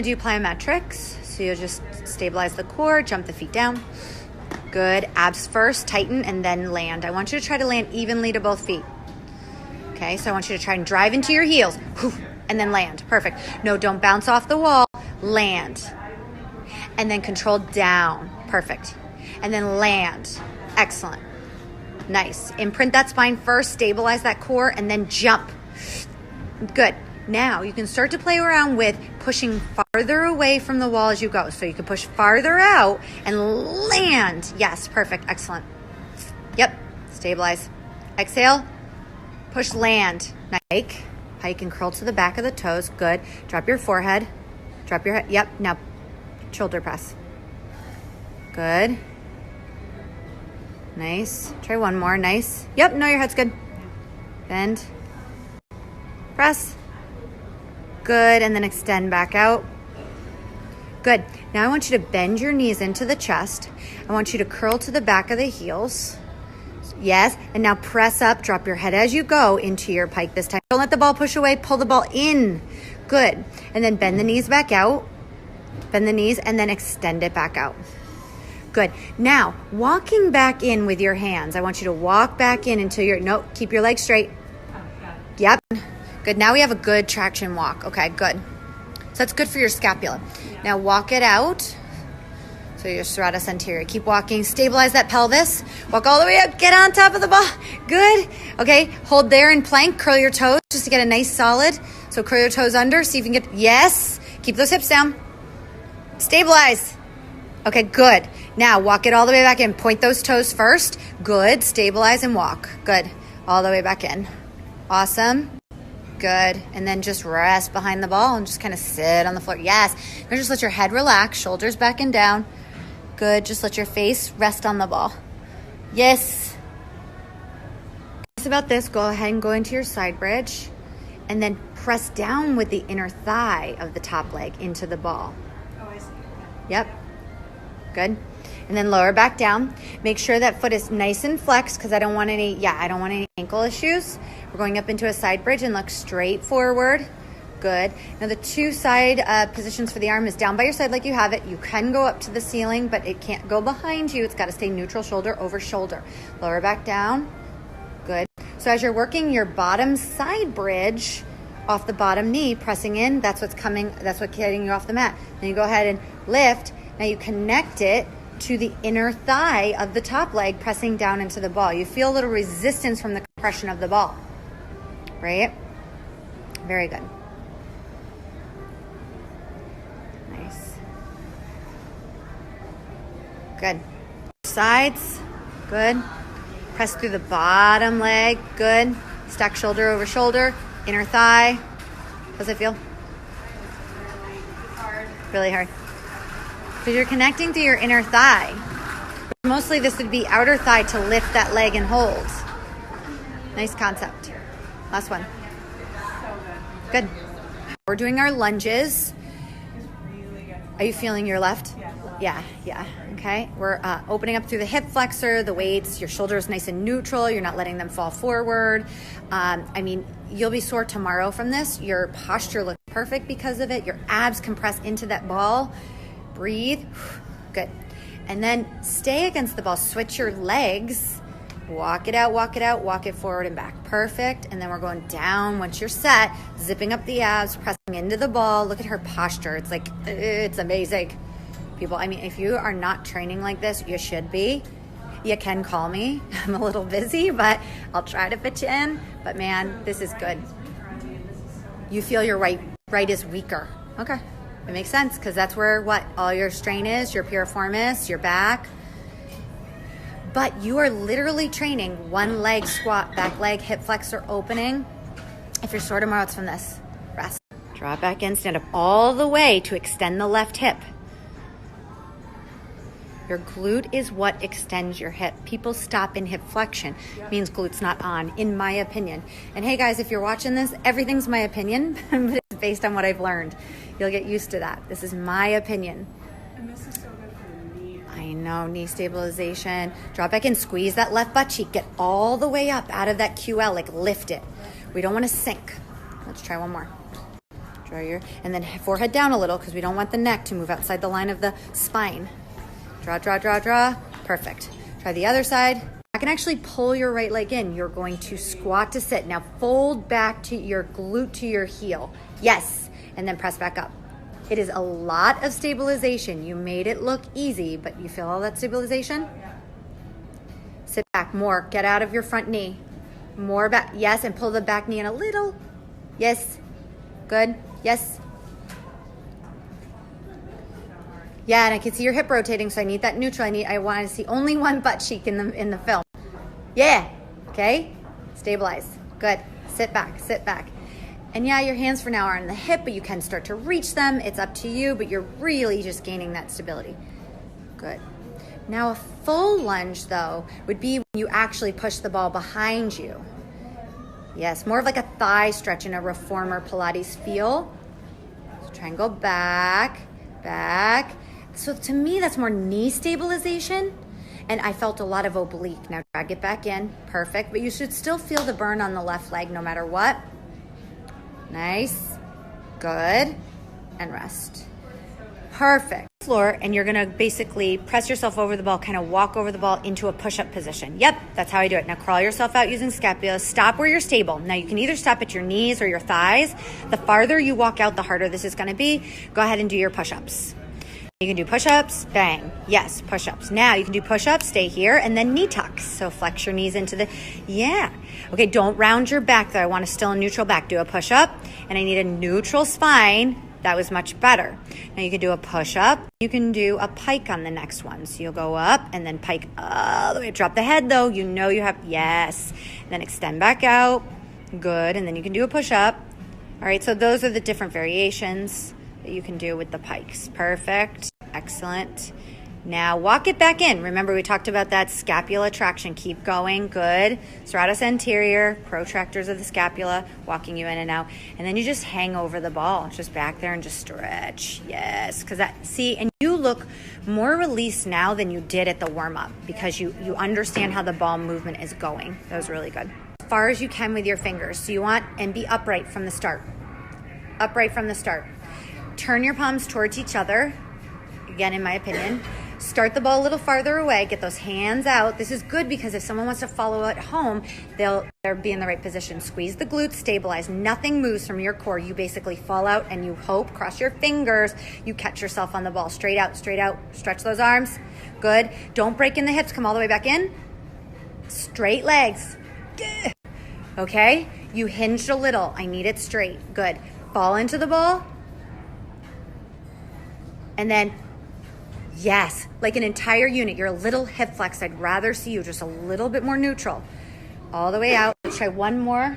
Do plyometrics, so you'll just stabilize the core, jump the feet down. Good. Abs first, tighten, and then land. I want you to try to land evenly to both feet. Okay, so I want you to try and drive into your heels, and then land. Perfect. No, don't bounce off the wall. Land. And then control down. Perfect. And then land. Excellent. Nice. Imprint that spine first, stabilize that core, and then jump. Good. Now you can start to play around with pushing farther away from the wall as you go. So you can push farther out and land. Yes, perfect. Excellent. Yep. Stabilize. Exhale. Push, land. Pike. Pike and curl to the back of the toes. Good. Drop your forehead. Drop your head. Yep. Now shoulder press. Good. Nice. Try one more. Nice. Yep. No, your head's good. Bend. Press. Good, and then extend back out. Good. Now I want you to bend your knees into the chest. I want you to curl to the back of the heels. Yes, and now press up, drop your head as you go into your pike this time. Don't let the ball push away, pull the ball in. Good. And then bend the knees back out. Bend the knees and then extend it back out. Good. Now, walking back in with your hands. I want you to walk back in until you're, no, keep your legs straight. Yep. Good. Now we have a good traction walk. Okay, good. So that's good for your scapula. Now walk it out. So your serratus anterior. Keep walking. Stabilize that pelvis. Walk all the way up. Get on top of the ball. Good. Okay, hold there in plank. Curl your toes just to get a nice solid. So curl your toes under. See if you can get, yes. Keep those hips down. Stabilize. Okay, good. Now walk it all the way back in. Point those toes first. Good. Stabilize and walk. Good. All the way back in. Awesome. Good. And then just rest behind the ball and just kind of sit on the floor. Yes. Now just let your head relax, shoulders back and down. Good. Just let your face rest on the ball. Yes. Nice about this. Go ahead and go into your side bridge and then press down with the inner thigh of the top leg into the ball. Oh, I see. Yep. Good. And then lower back down. Make sure that foot is nice and flexed because I don't want any ankle issues. We're going up into a side bridge and look straight forward. Good. Now the two side positions for the arm is down by your side like you have it. You can go up to the ceiling, but it can't go behind you. It's got to stay neutral, shoulder over shoulder. Lower back down. Good. So as you're working your bottom side bridge off the bottom knee, pressing in, that's what's getting you off the mat. Then you go ahead and lift. Now you connect it to the inner thigh of the top leg, pressing down into the ball. You feel a little resistance from the compression of the ball, right? Very good. Nice. Good. Sides, good. Press through the bottom leg, good. Stack shoulder over shoulder, inner thigh. How's it feel? Hard. Really hard. Because you're connecting to your inner thigh. Mostly this would be outer thigh to lift that leg and hold. Nice concept. Last one. Good. We're doing our lunges. Are you feeling your left? Yeah. Okay. We're opening up through the hip flexor, the weights. Your shoulder is nice and neutral. You're not letting them fall forward. You'll be sore tomorrow from this. Your posture looks perfect because of it. Your abs compress into that ball. Breathe. Good. And then stay against the ball. Switch your legs. Walk it out, walk it forward and back. Perfect. And then we're going down once you're set, zipping up the abs, pressing into the ball. Look at her posture. It's like, it's amazing. People, if you are not training like this, you should be. You can call me. I'm a little busy, but I'll try to fit you in. But man, this is good. You feel your right is weaker. Okay. It makes sense because that's where all your strain is, your piriformis, your back. But you are literally training one leg squat, back leg, hip flexor opening. If you're sore tomorrow, it's from this. Rest. Drop back in, stand up all the way to extend the left hip. Your glute is what extends your hip. People stop in hip flexion. Means glute's not on, in my opinion. And hey guys, if you're watching this, everything's my opinion, but it's based on what I've learned. You'll get used to that. This is my opinion. And this is so good for the knee. I know, knee stabilization. Drop back in, squeeze that left butt cheek. Get all the way up out of that QL, like lift it. We don't want to sink. Let's try one more. Draw your, and then forehead down a little because we don't want the neck to move outside the line of the spine. Draw, draw, draw, draw. Perfect. Try the other side. I can actually pull your right leg in. You're going to squat to sit. Now fold back to your glute to your heel. Yes. And then press back up. It is a lot of stabilization. You made it look easy, but you feel all that stabilization? Sit back more. Get out of your front knee. More back. Yes. And pull the back knee in a little. Yes. Good. Yes. Yeah, and I can see your hip rotating, so I need that neutral. I want to see only one butt cheek in the film. Yeah. Okay. Stabilize. Good. Sit back. Sit back. And yeah, your hands for now are on the hip, but you can start to reach them. It's up to you, but you're really just gaining that stability. Good. Now a full lunge, though, would be when you actually push the ball behind you. Yes, more of like a thigh stretch in a reformer Pilates feel. So try and go back, back. So to me, that's more knee stabilization. And I felt a lot of oblique. Now drag it back in. Perfect. But you should still feel the burn on the left leg no matter what. Nice. Good. And rest. Perfect. Floor, and you're gonna basically press yourself over the ball, kind of walk over the ball into a push-up position. Yep, that's how I do it. Now crawl yourself out using scapula. Stop where you're stable. Now you can either stop at your knees or your thighs. The farther you walk out, the harder this is gonna be. Go ahead and do your push-ups. You can do push-ups, bang. Yes, push-ups. Now you can do push-ups, stay here, and then knee tucks. So flex your knees into the, yeah. Okay, don't round your back though. I want to still a neutral back. Do a push-up, and I need a neutral spine. That was much better. Now you can do a push-up. You can do a pike on the next one. So you'll go up and then pike all the way. Drop the head though. You know you have, yes. And then extend back out. Good, and then you can do a push-up. All right, so those are the different variations that you can do with the pikes. Perfect. Excellent. Now walk it back in. Remember we talked about that scapula traction. Keep going. Good. Serratus anterior, protractors of the scapula, walking you in and out. And then you just hang over the ball. Just back there and just stretch. Yes. Because that, see, and you look more released now than you did at the warm-up because you understand how the ball movement is going. That was really good. As far as you can with your fingers. So you want, and be upright from the start. Upright from the start. Turn your palms towards each other. Again, in my opinion. Start the ball a little farther away. Get those hands out. This is good because if someone wants to follow at home, they'll be in the right position. Squeeze the glutes, stabilize. Nothing moves from your core. You basically fall out and you hope, cross your fingers, you catch yourself on the ball. Straight out, straight out. Stretch those arms. Good. Don't break in the hips. Come all the way back in. Straight legs. Okay? You hinged a little. I need it straight. Good. Fall into the ball. And then yes, like an entire unit. You're a little hip flex. I'd rather see you just a little bit more neutral. All the way out. Let's try one more.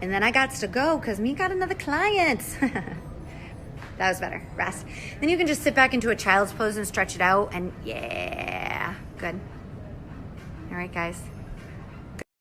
And then I got to go because me got another client. That was better. Rest. Then you can just sit back into a child's pose and stretch it out. And yeah, good. All right, guys.